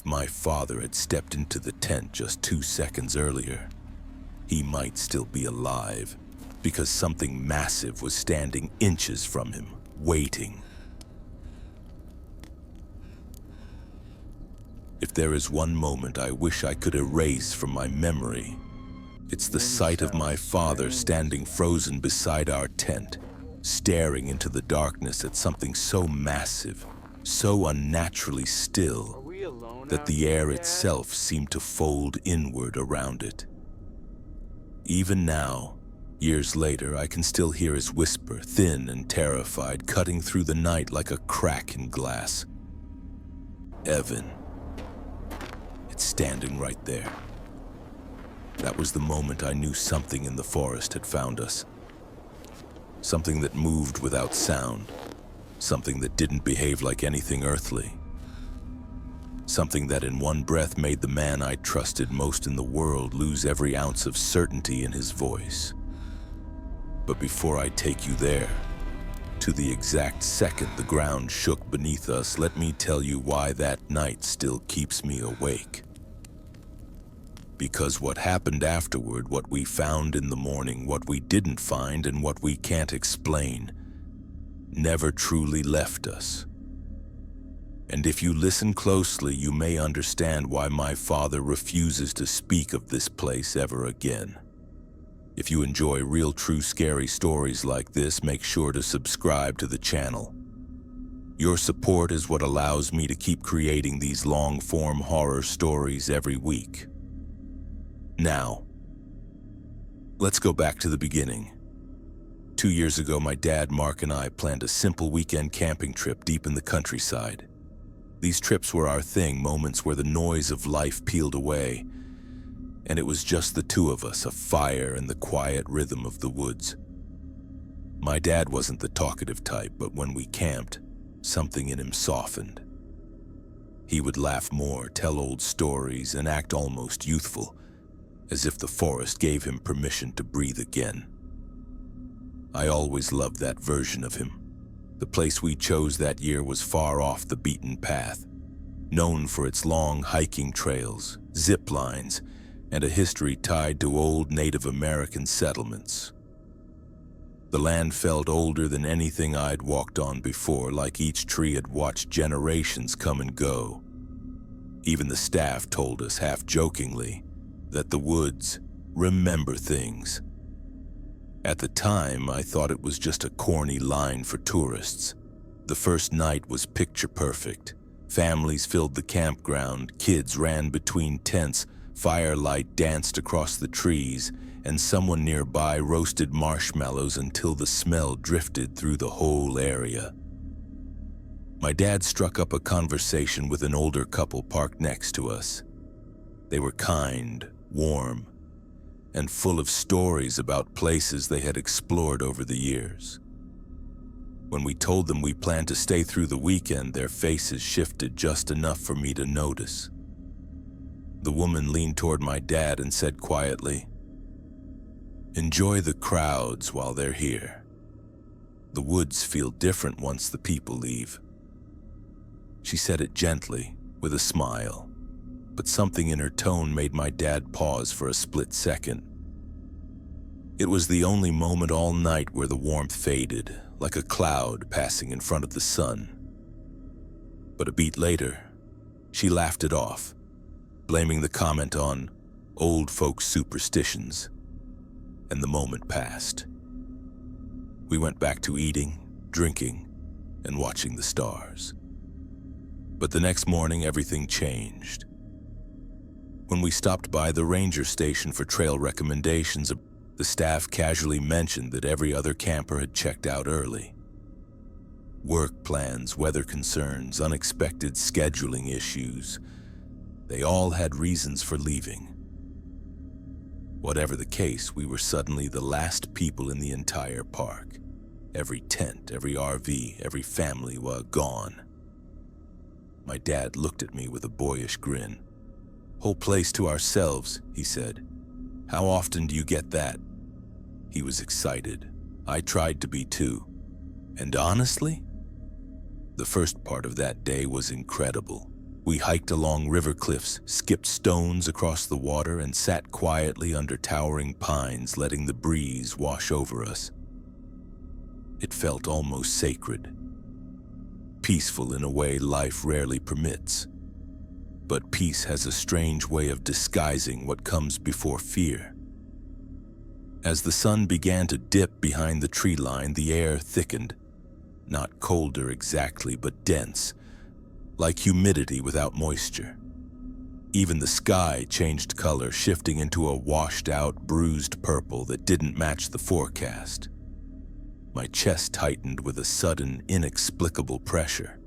If my father had stepped into the tent just 2 seconds earlier, he might still be alive, because something massive was standing inches from him, waiting. If there is one moment I wish I could erase from my memory, it's the sight of my father standing frozen beside our tent, staring into the darkness at something so massive, so unnaturally still, that the air itself seemed to fold inward around it. Even now, years later, I can still hear his whisper, thin and terrified, cutting through the night like a crack in glass. Evan. It's standing right there. That was the moment I knew something in the forest had found us. Something that moved without sound. Something that didn't behave like anything earthly. Something that in one breath made the man I trusted most in the world lose every ounce of certainty in his voice. But before I take you there, to the exact second the ground shook beneath us, let me tell you why that night still keeps me awake. Because what happened afterward, what we found in the morning, what we didn't find, and what we can't explain, never truly left us. And if you listen closely, you may understand why my father refuses to speak of this place ever again. If you enjoy real, true, scary stories like this, make sure to subscribe to the channel. Your support is what allows me to keep creating these long-form horror stories every week. Now, let's go back to the beginning. 2 years ago, my dad, Mark, and I planned a simple weekend camping trip deep in the countryside. These trips were our thing, moments where the noise of life peeled away, and it was just the two of us, a fire and the quiet rhythm of the woods. My dad wasn't the talkative type, but when we camped, something in him softened. He would laugh more, tell old stories, and act almost youthful, as if the forest gave him permission to breathe again. I always loved that version of him. The place we chose that year was far off the beaten path, known for its long hiking trails, zip lines, and a history tied to old Native American settlements. The land felt older than anything I'd walked on before, like each tree had watched generations come and go. Even the staff told us, half-jokingly, that the woods remember things. At the time, I thought it was just a corny line for tourists. The first night was picture perfect. Families filled the campground, kids ran between tents, firelight danced across the trees, and someone nearby roasted marshmallows until the smell drifted through the whole area. My dad struck up a conversation with an older couple parked next to us. They were kind, warm, and full of stories about places they had explored over the years. When we told them we planned to stay through the weekend, their faces shifted just enough for me to notice. The woman leaned toward my dad and said quietly, "Enjoy the crowds while they're here. The woods feel different once the people leave." She said it gently, with a smile, but something in her tone made my dad pause for a split second. It was the only moment all night where the warmth faded, like a cloud passing in front of the sun. But a beat later, she laughed it off, blaming the comment on old folks' superstitions, and the moment passed. We went back to eating, drinking, and watching the stars. But the next morning, everything changed. When we stopped by the ranger station for trail recommendations, the staff casually mentioned that every other camper had checked out early. Work plans, weather concerns, unexpected scheduling issues, they all had reasons for leaving. Whatever the case, we were suddenly the last people in the entire park. Every tent, every RV, every family were gone. My dad looked at me with a boyish grin. "Whole place to ourselves," he said. "How often do you get that?" He was excited. I tried to be too. And honestly, the first part of that day was incredible. We hiked along river cliffs, skipped stones across the water, and sat quietly under towering pines, letting the breeze wash over us. It felt almost sacred, peaceful in a way life rarely permits. But peace has a strange way of disguising what comes before fear. As the sun began to dip behind the tree line, the air thickened, not colder exactly, but dense, like humidity without moisture. Even the sky changed color, shifting into a washed-out, bruised purple that didn't match the forecast. My chest tightened with a sudden, inexplicable pressure.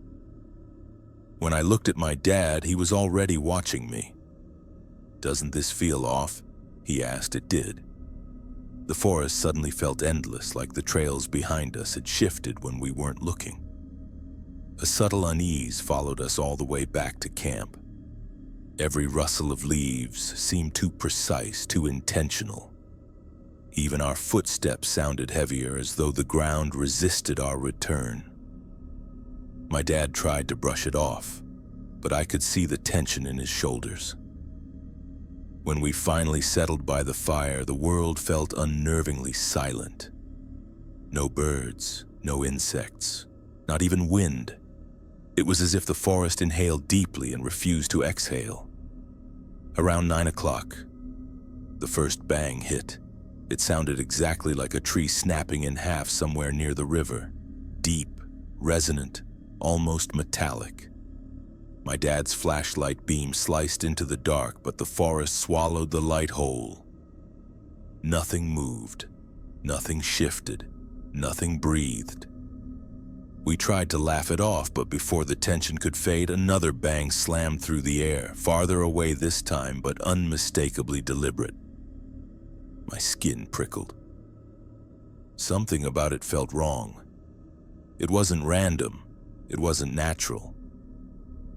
When I looked at my dad, he was already watching me. "Doesn't this feel off?" he asked. It did. The forest suddenly felt endless, like the trails behind us had shifted when we weren't looking. A subtle unease followed us all the way back to camp. Every rustle of leaves seemed too precise, too intentional. Even our footsteps sounded heavier, as though the ground resisted our return. My dad tried to brush it off, but I could see the tension in his shoulders. When we finally settled by the fire, the world felt unnervingly silent. No birds, no insects, not even wind. It was as if the forest inhaled deeply and refused to exhale. Around 9 o'clock, the first bang hit. It sounded exactly like a tree snapping in half somewhere near the river. Deep, resonant, almost metallic. My dad's flashlight beam sliced into the dark, but the forest swallowed the light whole. Nothing moved, nothing shifted, nothing breathed. We tried to laugh it off, but before the tension could fade, another bang slammed through the air, farther away this time, but unmistakably deliberate. My skin prickled. Something about it felt wrong. It wasn't random. It wasn't natural.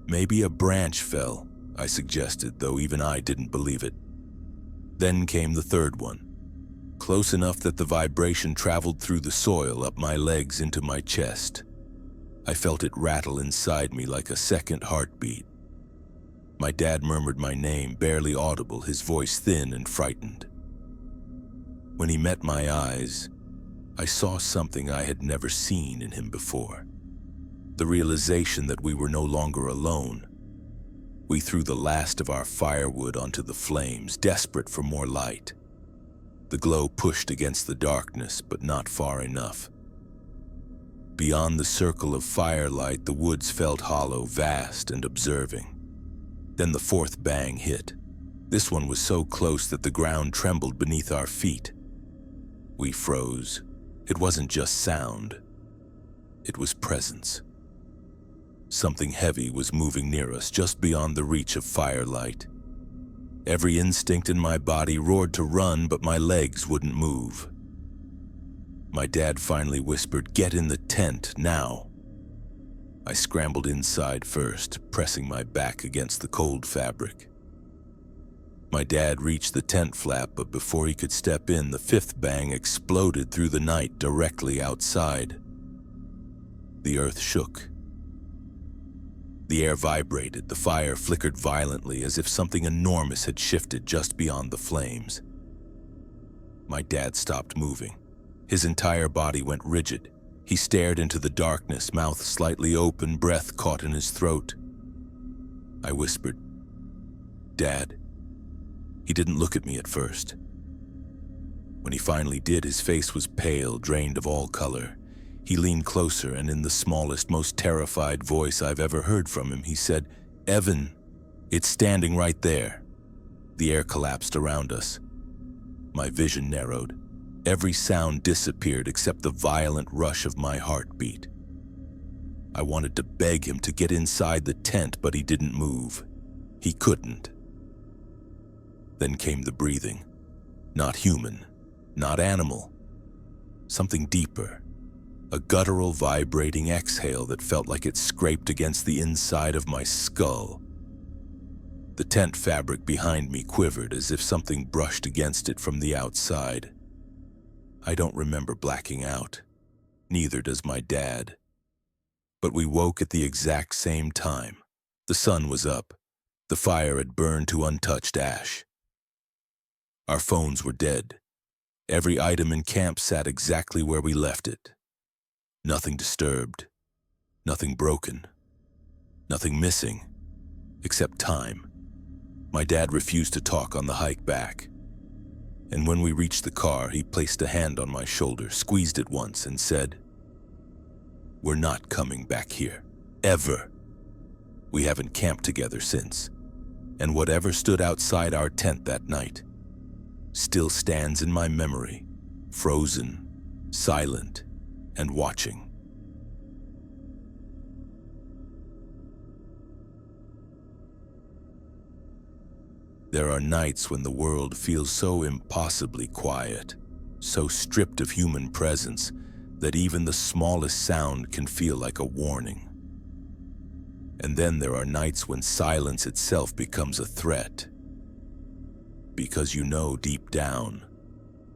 Maybe a branch fell, I suggested, though even I didn't believe it. Then came the third one, close enough that the vibration traveled through the soil, up my legs, into my chest. I felt it rattle inside me like a second heartbeat. My dad murmured my name, barely audible, his voice thin and frightened. When he met my eyes, I saw something I had never seen in him before. The realization that we were no longer alone. We threw the last of our firewood onto the flames, desperate for more light. The glow pushed against the darkness, but not far enough. Beyond the circle of firelight, the woods felt hollow, vast, and observing. Then the fourth bang hit. This one was so close that the ground trembled beneath our feet. We froze. It wasn't just sound. It was presence. Something heavy was moving near us, just beyond the reach of firelight. Every instinct in my body roared to run, but my legs wouldn't move. My dad finally whispered, "Get in the tent, now." I scrambled inside first, pressing my back against the cold fabric. My dad reached the tent flap, but before he could step in, the fifth bang exploded through the night directly outside. The earth shook. The air vibrated, the fire flickered violently, as if something enormous had shifted just beyond the flames. My dad stopped moving. His entire body went rigid. He stared into the darkness, mouth slightly open, breath caught in his throat. I whispered, "Dad." He didn't look at me at first. When he finally did, his face was pale, drained of all color. He leaned closer, and in the smallest, most terrified voice I've ever heard from him, he said, "Evan, it's standing right there." The air collapsed around us. My vision narrowed. Every sound disappeared except the violent rush of my heartbeat. I wanted to beg him to get inside the tent, but he didn't move. He couldn't. Then came the breathing. Not human, not animal. Something deeper. A guttural, vibrating exhale that felt like it scraped against the inside of my skull. The tent fabric behind me quivered as if something brushed against it from the outside. I don't remember blacking out. Neither does my dad. But we woke at the exact same time. The sun was up. The fire had burned to untouched ash. Our phones were dead. Every item in camp sat exactly where we left it. Nothing disturbed, nothing broken, nothing missing, except time. My dad refused to talk on the hike back. And when we reached the car, he placed a hand on my shoulder, squeezed it once, and said, "We're not coming back here. Ever." We haven't camped together since. And whatever stood outside our tent that night still stands in my memory, frozen, silent, and watching. There are nights when the world feels so impossibly quiet, so stripped of human presence, that even the smallest sound can feel like a warning. And then there are nights when silence itself becomes a threat, because you know deep down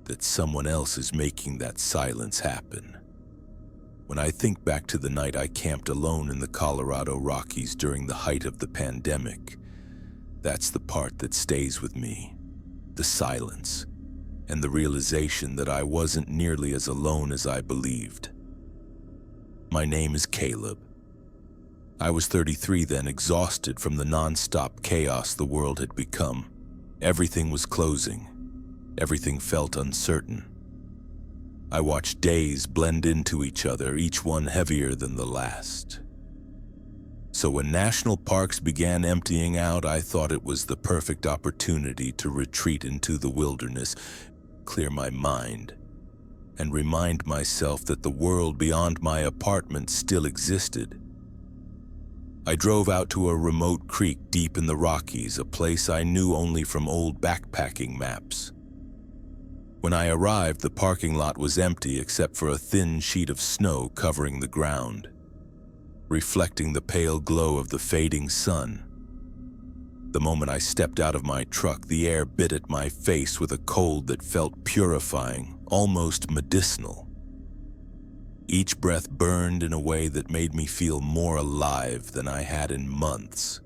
that someone else is making that silence happen. When I think back to the night I camped alone in the Colorado Rockies during the height of the pandemic, that's the part that stays with me, the silence, and the realization that I wasn't nearly as alone as I believed. My name is Caleb. I was 33 then, exhausted from the non-stop chaos the world had become. Everything was closing. Everything felt uncertain. I watched days blend into each other, each one heavier than the last. So when national parks began emptying out, I thought it was the perfect opportunity to retreat into the wilderness, clear my mind, and remind myself that the world beyond my apartment still existed. I drove out to a remote creek deep in the Rockies, a place I knew only from old backpacking maps. When I arrived, the parking lot was empty except for a thin sheet of snow covering the ground, reflecting the pale glow of the fading sun. The moment I stepped out of my truck, the air bit at my face with a cold that felt purifying, almost medicinal. Each breath burned in a way that made me feel more alive than I had in months.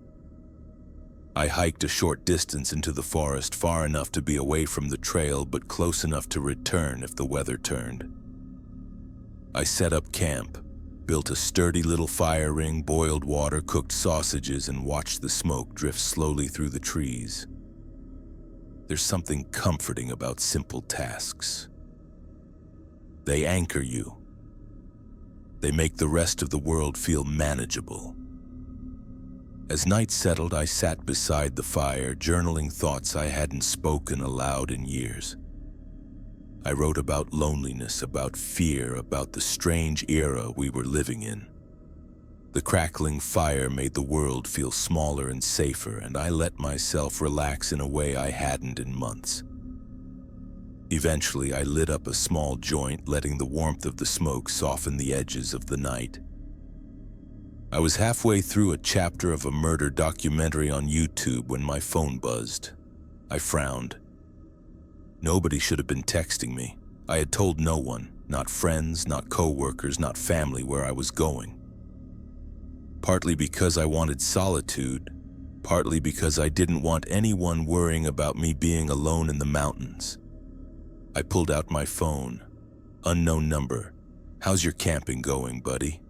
I hiked a short distance into the forest, far enough to be away from the trail, but close enough to return if the weather turned. I set up camp, built a sturdy little fire ring, boiled water, cooked sausages, and watched the smoke drift slowly through the trees. There's something comforting about simple tasks. They anchor you. They make the rest of the world feel manageable. As night settled, I sat beside the fire, journaling thoughts I hadn't spoken aloud in years. I wrote about loneliness, about fear, about the strange era we were living in. The crackling fire made the world feel smaller and safer, and I let myself relax in a way I hadn't in months. Eventually, I lit up a small joint, letting the warmth of the smoke soften the edges of the night. I was halfway through a chapter of a murder documentary on YouTube when my phone buzzed. I frowned. Nobody should have been texting me. I had told no one, not friends, not co-workers, not family, where I was going. Partly because I wanted solitude, partly because I didn't want anyone worrying about me being alone in the mountains. I pulled out my phone. Unknown number. "How's your camping going, buddy?"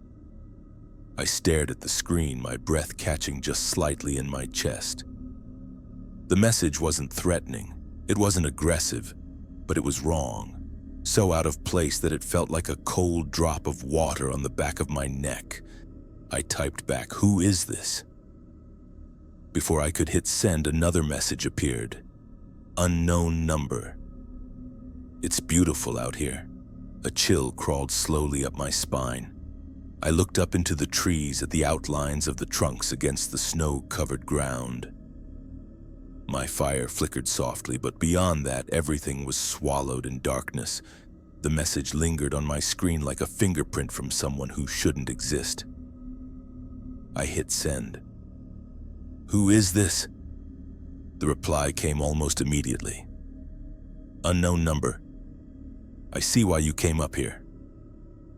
I stared at the screen, my breath catching just slightly in my chest. The message wasn't threatening. It wasn't aggressive, but it was wrong. So out of place that it felt like a cold drop of water on the back of my neck. I typed back, "Who is this?" Before I could hit send, another message appeared. "Unknown number." It's beautiful out here. A chill crawled slowly up my spine. I looked up into the trees at the outlines of the trunks against the snow-covered ground. My fire flickered softly, but beyond that, everything was swallowed in darkness. The message lingered on my screen like a fingerprint from someone who shouldn't exist. I hit send. "Who is this?" The reply came almost immediately. "Unknown number. I see why you came up here."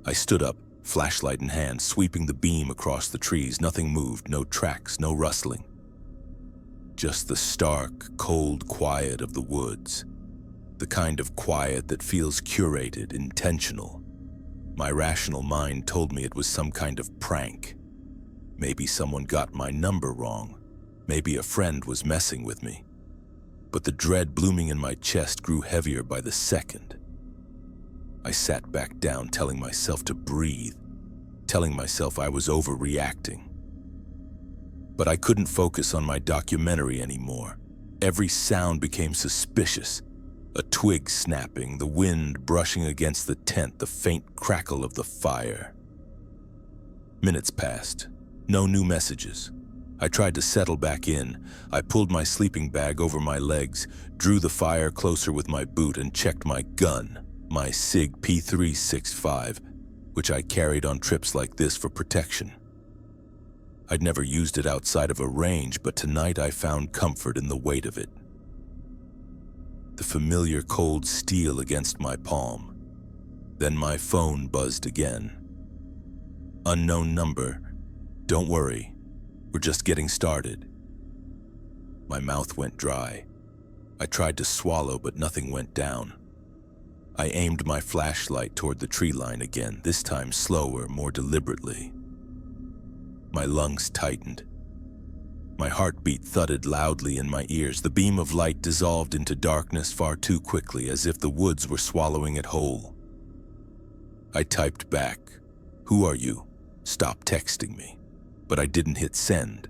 I stood up, flashlight in hand, sweeping the beam across the trees. Nothing moved, no tracks, no rustling. Just the stark, cold quiet of the woods. The kind of quiet that feels curated, intentional. My rational mind told me it was some kind of prank. Maybe someone got my number wrong. Maybe a friend was messing with me. But the dread blooming in my chest grew heavier by the second. I sat back down, telling myself to breathe, telling myself I was overreacting. But I couldn't focus on my documentary anymore. Every sound became suspicious. A twig snapping, the wind brushing against the tent, the faint crackle of the fire. Minutes passed. No new messages. I tried to settle back in. I pulled my sleeping bag over my legs, drew the fire closer with my boot, and checked my gun, my SIG P365, which I carried on trips like this for protection. I'd never used it outside of a range, but tonight I found comfort in the weight of it. The familiar cold steel against my palm. Then my phone buzzed again. Unknown number. Don't worry, we're just getting started. My mouth went dry. I tried to swallow, but nothing went down. I aimed my flashlight toward the tree line again, this time slower, more deliberately. My lungs tightened. My heartbeat thudded loudly in my ears. The beam of light dissolved into darkness far too quickly, as if the woods were swallowing it whole. I typed back, "Who are you? Stop texting me." But I didn't hit send.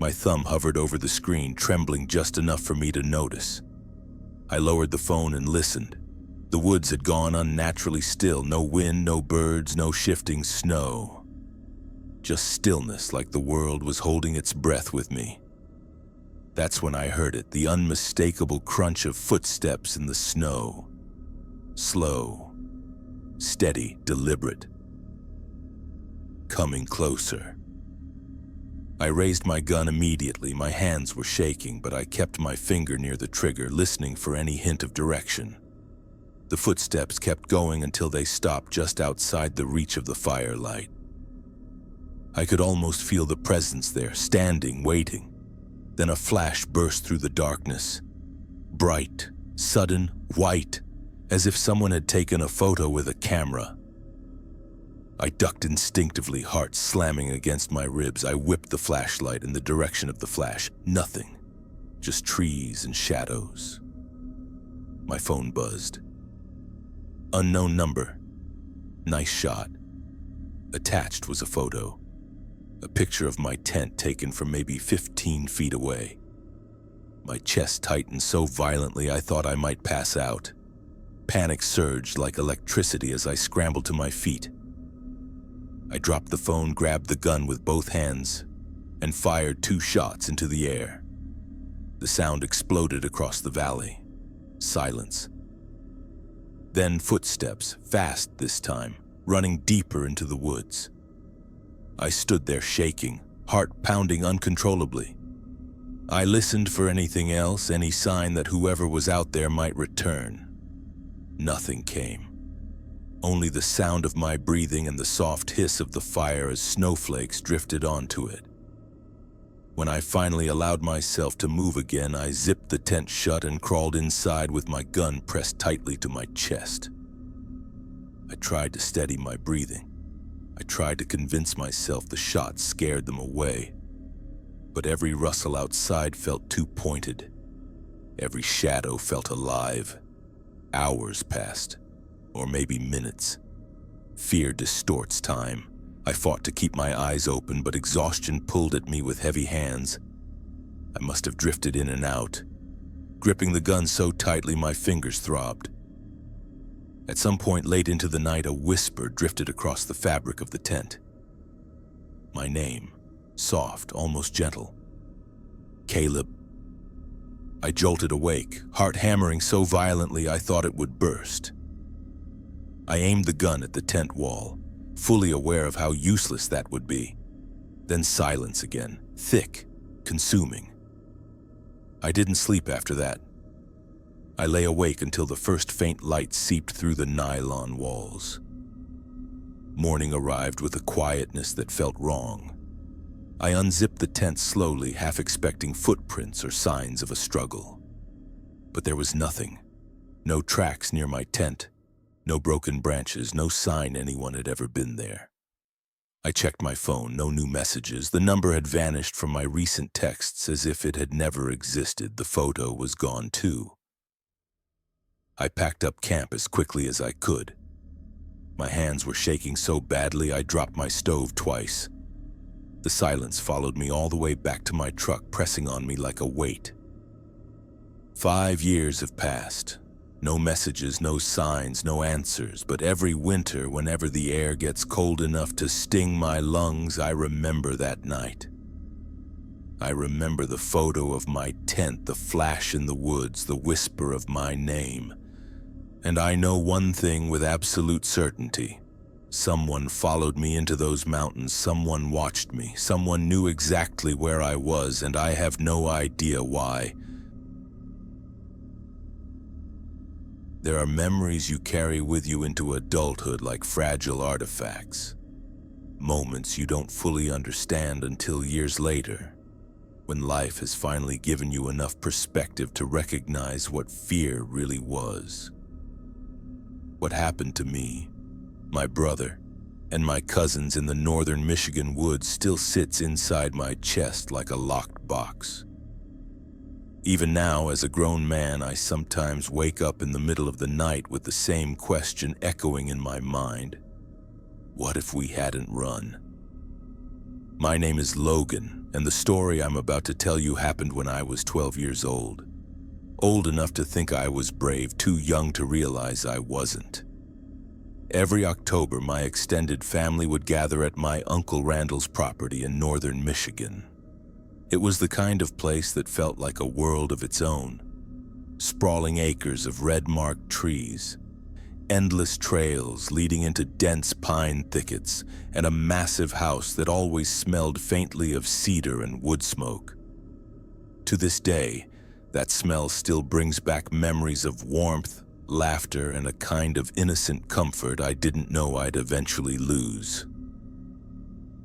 My thumb hovered over the screen, trembling just enough for me to notice. I lowered the phone and listened. The woods had gone unnaturally still. No wind, no birds, no shifting snow. Just stillness, like the world was holding its breath with me. That's when I heard it, the unmistakable crunch of footsteps in the snow. Slow, steady, deliberate. Coming closer. I raised my gun immediately. My hands were shaking, but I kept my finger near the trigger, listening for any hint of direction. The footsteps kept going until they stopped just outside the reach of the firelight. I could almost feel the presence there, standing, waiting. Then a flash burst through the darkness. Bright, sudden, white, as if someone had taken a photo with a camera. I ducked instinctively, heart slamming against my ribs. I whipped the flashlight in the direction of the flash. Nothing. Just trees and shadows. My phone buzzed. Unknown number. Nice shot. Attached was a photo. A picture of my tent taken from maybe 15 feet away. My chest tightened so violently I thought I might pass out. Panic surged like electricity as I scrambled to my feet. I dropped the phone, grabbed the gun with both hands, and fired 2 shots into the air. The sound exploded across the valley. Silence. Then footsteps, fast this time, running deeper into the woods. I stood there shaking, heart pounding uncontrollably. I listened for anything else, any sign that whoever was out there might return. Nothing came. Only the sound of my breathing and the soft hiss of the fire as snowflakes drifted onto it. When I finally allowed myself to move again, I zipped the tent shut and crawled inside with my gun pressed tightly to my chest. I tried to steady my breathing. I tried to convince myself the shots scared them away. But every rustle outside felt too pointed. Every shadow felt alive. Hours passed. Or maybe minutes. Fear distorts time. I fought to keep my eyes open, but exhaustion pulled at me with heavy hands. I must have drifted in and out, gripping the gun so tightly my fingers throbbed. At some point late into the night, a whisper drifted across the fabric of the tent. My name, soft, almost gentle. Caleb. I jolted awake, heart hammering so violently I thought it would burst. I aimed the gun at the tent wall, fully aware of how useless that would be. Then silence again, thick, consuming. I didn't sleep after that. I lay awake until the first faint light seeped through the nylon walls. Morning arrived with a quietness that felt wrong. I unzipped the tent slowly, half expecting footprints or signs of a struggle. But there was nothing. No tracks near my tent, no broken branches, no sign anyone had ever been there. I checked my phone, no new messages. The number had vanished from my recent texts as if it had never existed. The photo was gone too. I packed up camp as quickly as I could. My hands were shaking so badly I dropped my stove twice. The silence followed me all the way back to my truck, pressing on me like a weight. 5 years have passed. No messages, no signs, no answers, but every winter, whenever the air gets cold enough to sting my lungs, I remember that night. I remember the photo of my tent, the flash in the woods, the whisper of my name. And I know one thing with absolute certainty. Someone followed me into those mountains, someone watched me, someone knew exactly where I was, and I have no idea why. There are memories you carry with you into adulthood like fragile artifacts. Moments you don't fully understand until years later, when life has finally given you enough perspective to recognize what fear really was. What happened to me, my brother, and my cousins in the northern Michigan woods still sits inside my chest like a locked box. Even now, as a grown man, I sometimes wake up in the middle of the night with the same question echoing in my mind. What if we hadn't run? My name is Logan, and the story I'm about to tell you happened when I was 12 years old. Old enough to think I was brave, too young to realize I wasn't. Every October, my extended family would gather at my Uncle Randall's property in northern Michigan. It was the kind of place that felt like a world of its own. Sprawling acres of red-marked trees, endless trails leading into dense pine thickets, and a massive house that always smelled faintly of cedar and wood smoke. To this day, that smell still brings back memories of warmth, laughter, and a kind of innocent comfort I didn't know I'd eventually lose.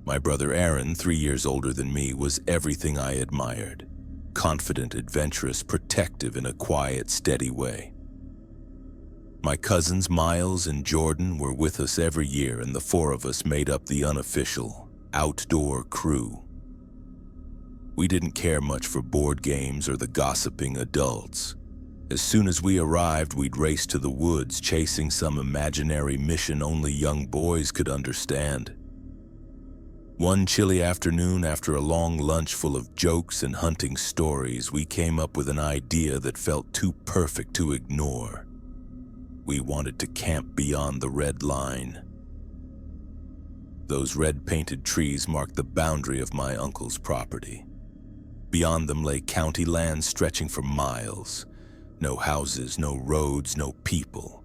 My brother Aaron, 3 years older than me, was everything I admired. Confident, adventurous, protective in a quiet, steady way. My cousins Miles and Jordan were with us every year, and the four of us made up the unofficial outdoor crew. We didn't care much for board games or the gossiping adults. As soon as we arrived, we'd race to the woods, chasing some imaginary mission only young boys could understand. One chilly afternoon, after a long lunch full of jokes and hunting stories, we came up with an idea that felt too perfect to ignore. We wanted to camp beyond the red line. Those red-painted trees marked the boundary of my uncle's property. Beyond them lay county lands stretching for miles. No houses, no roads, no people.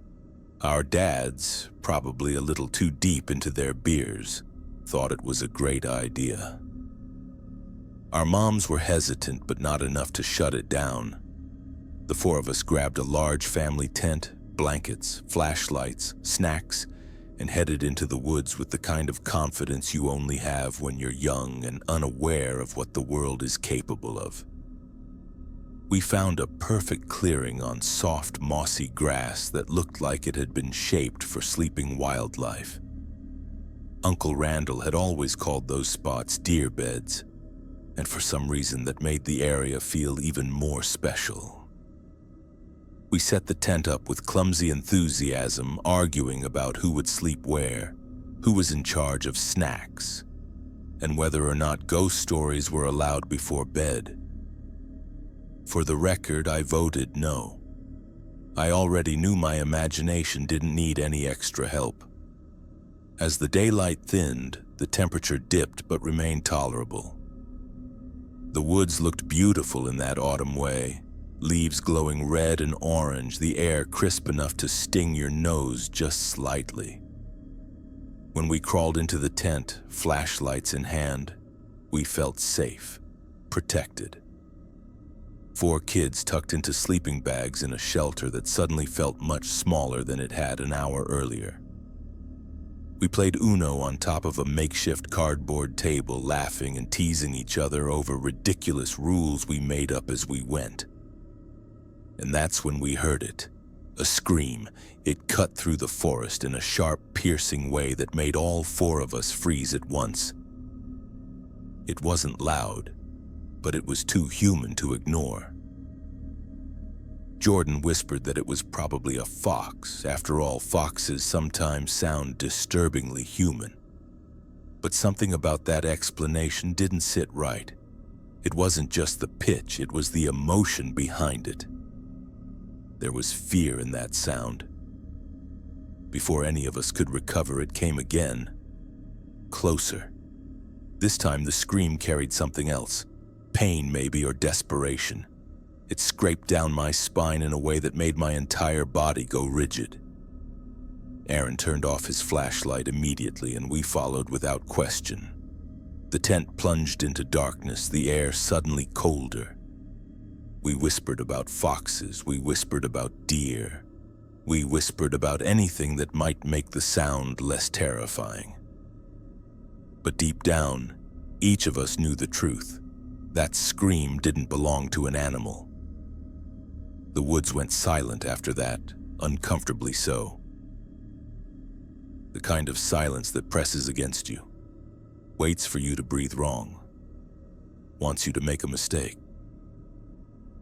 Our dads, probably a little too deep into their beers, thought it was a great idea. Our moms were hesitant, but not enough to shut it down. The four of us grabbed a large family tent, blankets, flashlights, snacks, and headed into the woods with the kind of confidence you only have when you're young and unaware of what the world is capable of. We found a perfect clearing on soft, mossy grass that looked like it had been shaped for sleeping wildlife. Uncle Randall had always called those spots deer beds, and for some reason that made the area feel even more special. We set the tent up with clumsy enthusiasm, arguing about who would sleep where, who was in charge of snacks, and whether or not ghost stories were allowed before bed. For the record, I voted no. I already knew my imagination didn't need any extra help. As the daylight thinned, the temperature dipped but remained tolerable. The woods looked beautiful in that autumn way, leaves glowing red and orange, the air crisp enough to sting your nose just slightly. When we crawled into the tent, flashlights in hand, we felt safe, protected. 4 kids tucked into sleeping bags in a shelter that suddenly felt much smaller than it had an hour earlier. We played Uno on top of a makeshift cardboard table, laughing and teasing each other over ridiculous rules we made up as we went. And that's when we heard it. A scream. It cut through the forest in a sharp, piercing way that made all four of us freeze at once. It wasn't loud, but it was too human to ignore. Jordan whispered that it was probably a fox. After all, foxes sometimes sound disturbingly human. But something about that explanation didn't sit right. It wasn't just the pitch, it was the emotion behind it. There was fear in that sound. Before any of us could recover, it came again. Closer. This time the scream carried something else. Pain, maybe, or desperation. It scraped down my spine in a way that made my entire body go rigid. Aaron turned off his flashlight immediately, and we followed without question. The tent plunged into darkness, the air suddenly colder. We whispered about foxes, we whispered about deer. We whispered about anything that might make the sound less terrifying. But deep down, each of us knew the truth. That scream didn't belong to an animal. The woods went silent after that, uncomfortably so. The kind of silence that presses against you, waits for you to breathe wrong, wants you to make a mistake.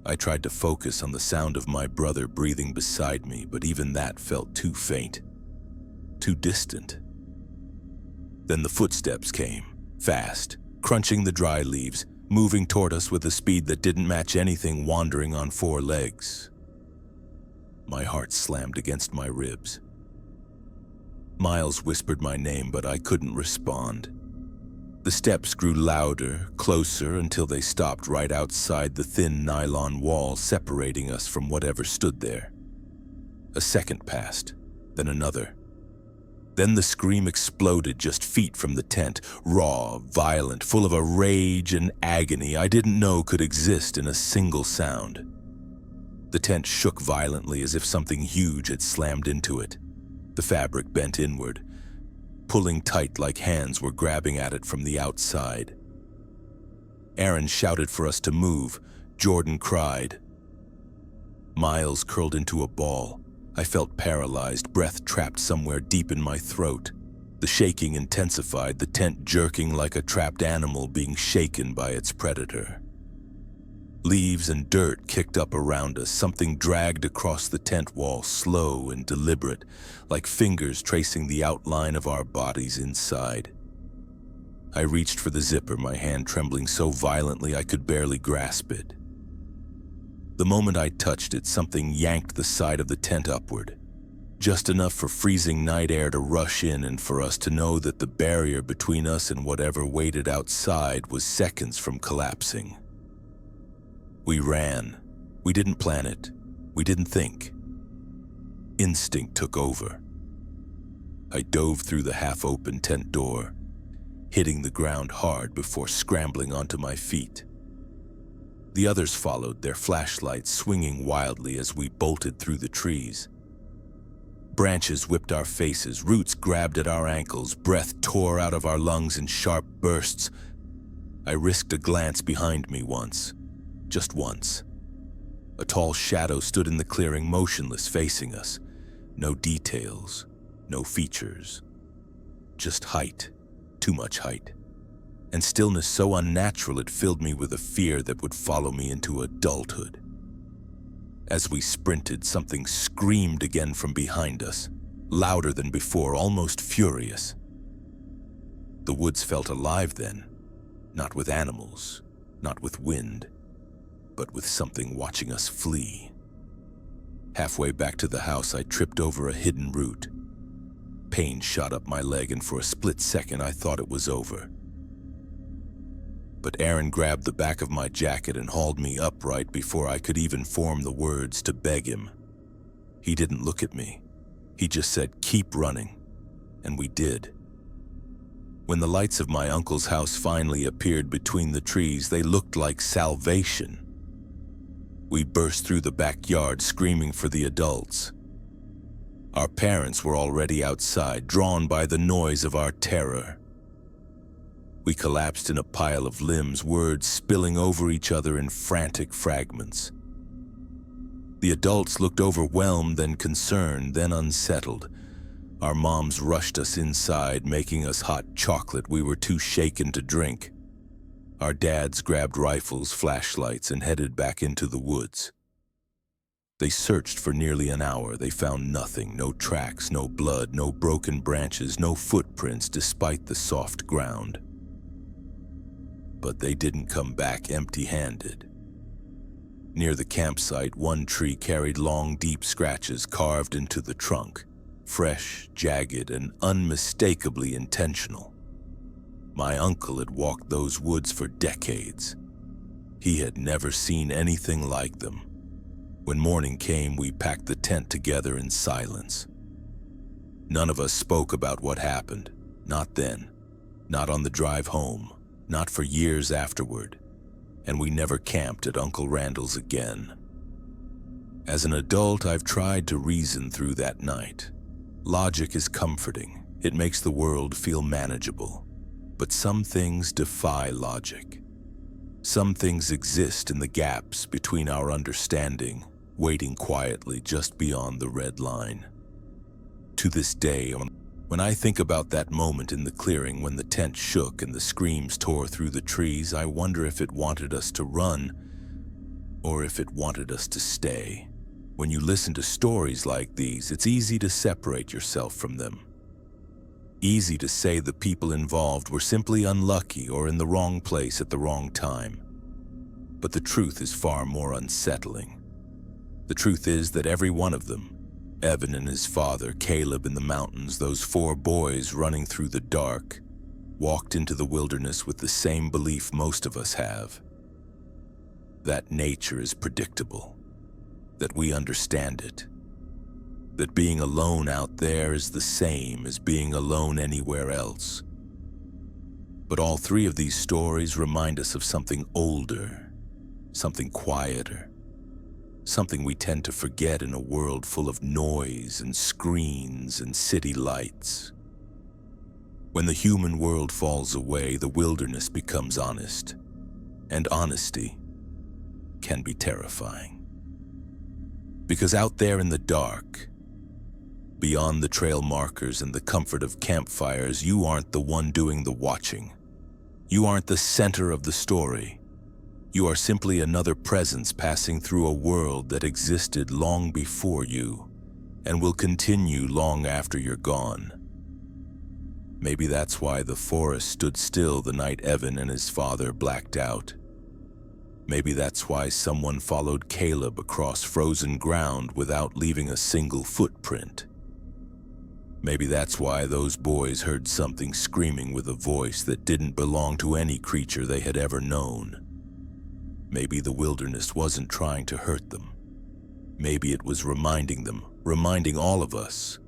I tried to focus on the sound of my brother breathing beside me, but even that felt too faint, too distant. Then the footsteps came, fast, crunching the dry leaves, moving toward us with a speed that didn't match anything wandering on four legs. My heart slammed against my ribs. Miles whispered my name, but I couldn't respond. The steps grew louder, closer, until they stopped right outside the thin nylon wall separating us from whatever stood there. A second passed, then another. Then the scream exploded just feet from the tent, raw, violent, full of a rage and agony I didn't know could exist in a single sound. The tent shook violently as if something huge had slammed into it. The fabric bent inward, pulling tight like hands were grabbing at it from the outside. Aaron shouted for us to move. Jordan cried. Miles curled into a ball. I felt paralyzed, breath trapped somewhere deep in my throat. The shaking intensified, the tent jerking like a trapped animal being shaken by its predator. Leaves and dirt kicked up around us, something dragged across the tent wall, slow and deliberate, like fingers tracing the outline of our bodies inside. I reached for the zipper, my hand trembling so violently I could barely grasp it. The moment I touched it, something yanked the side of the tent upward, just enough for freezing night air to rush in and for us to know that the barrier between us and whatever waited outside was seconds from collapsing. We ran. We didn't plan it. We didn't think. Instinct took over. I dove through the half-open tent door, hitting the ground hard before scrambling onto my feet. The others followed, their flashlights swinging wildly as we bolted through the trees. Branches whipped our faces, roots grabbed at our ankles, breath tore out of our lungs in sharp bursts. I risked a glance behind me once. Just once. A tall shadow stood in the clearing, motionless, facing us. No details, no features. Just height, too much height. And stillness so unnatural it filled me with a fear that would follow me into adulthood. As we sprinted, something screamed again from behind us, louder than before, almost furious. The woods felt alive then, not with animals, not with wind, but with something watching us flee. Halfway back to the house, I tripped over a hidden root. Pain shot up my leg, and for a split second I thought it was over. But Aaron grabbed the back of my jacket and hauled me upright before I could even form the words to beg him. He didn't look at me. He just said, "Keep running." And we did. When the lights of my uncle's house finally appeared between the trees, they looked like salvation. We burst through the backyard, screaming for the adults. Our parents were already outside, drawn by the noise of our terror. We collapsed in a pile of limbs, words spilling over each other in frantic fragments. The adults looked overwhelmed, then concerned, then unsettled. Our moms rushed us inside, making us hot chocolate we were too shaken to drink. Our dads grabbed rifles, flashlights, and headed back into the woods. They searched for nearly an hour. They found nothing, no tracks, no blood, no broken branches, no footprints despite the soft ground. But they didn't come back empty-handed. Near the campsite, one tree carried long, deep scratches carved into the trunk, fresh, jagged, and unmistakably intentional. My uncle had walked those woods for decades. He had never seen anything like them. When morning came, we packed the tent together in silence. None of us spoke about what happened. Not then, not on the drive home, not for years afterward, and we never camped at Uncle Randall's again. As an adult, I've tried to reason through that night. Logic is comforting. It makes the world feel manageable. But some things defy logic. Some things exist in the gaps between our understanding, waiting quietly just beyond the red line. To this day, when I think about that moment in the clearing when the tent shook and the screams tore through the trees, I wonder if it wanted us to run or if it wanted us to stay. When you listen to stories like these, it's easy to separate yourself from them. Easy to say the people involved were simply unlucky or in the wrong place at the wrong time. But the truth is far more unsettling. The truth is that every one of them, Evan and his father, Caleb in the mountains, those 4 boys running through the dark, walked into the wilderness with the same belief most of us have. That nature is predictable, that we understand it, that being alone out there is the same as being alone anywhere else. But all 3 of these stories remind us of something older, something quieter, something we tend to forget in a world full of noise and screens and city lights. When the human world falls away, the wilderness becomes honest, and honesty can be terrifying. Because out there in the dark, beyond the trail markers and the comfort of campfires, you aren't the one doing the watching. You aren't the center of the story. You are simply another presence passing through a world that existed long before you and will continue long after you're gone. Maybe that's why the forest stood still the night Evan and his father blacked out. Maybe that's why someone followed Caleb across frozen ground without leaving a single footprint. Maybe that's why those boys heard something screaming with a voice that didn't belong to any creature they had ever known. Maybe the wilderness wasn't trying to hurt them. Maybe it was reminding them, reminding all of us,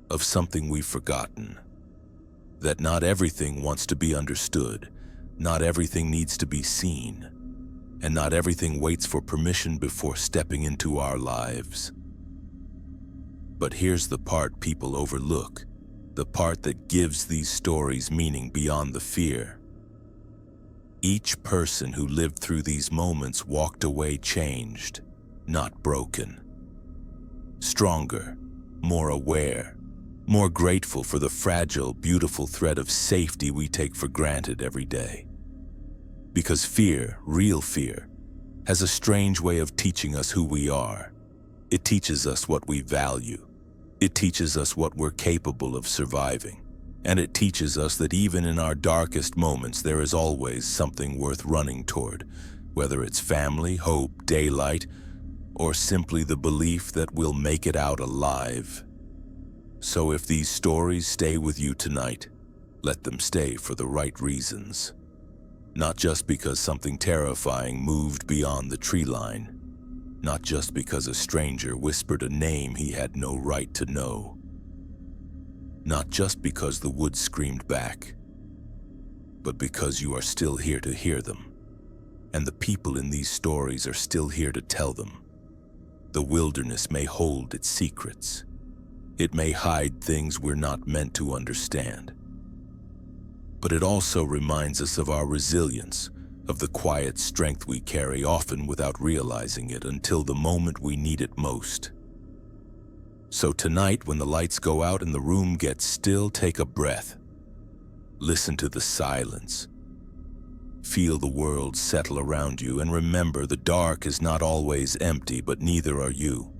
of something we've forgotten. That not everything wants to be understood, not everything needs to be seen, and not everything waits for permission before stepping into our lives. But here's the part people overlook, the part that gives these stories meaning beyond the fear. Each person who lived through these moments walked away changed, not broken. Stronger, more aware, more grateful for the fragile, beautiful thread of safety we take for granted every day. Because fear, real fear, has a strange way of teaching us who we are. It teaches us what we value. It teaches us what we're capable of surviving. And it teaches us that even in our darkest moments, there is always something worth running toward, whether it's family, hope, daylight, or simply the belief that we'll make it out alive. So if these stories stay with you tonight, let them stay for the right reasons. Not just because something terrifying moved beyond the tree line. Not just because a stranger whispered a name he had no right to know. Not just because the woods screamed back, but because you are still here to hear them, and the people in these stories are still here to tell them. The wilderness may hold its secrets, It may hide things we're not meant to understand. But it also reminds us of our resilience, of the quiet strength we carry, often without realizing it until the moment we need it most. So tonight, when the lights go out and the room gets still, take a breath. Listen to the silence. Feel the world settle around you, and remember, the dark is not always empty, but neither are you.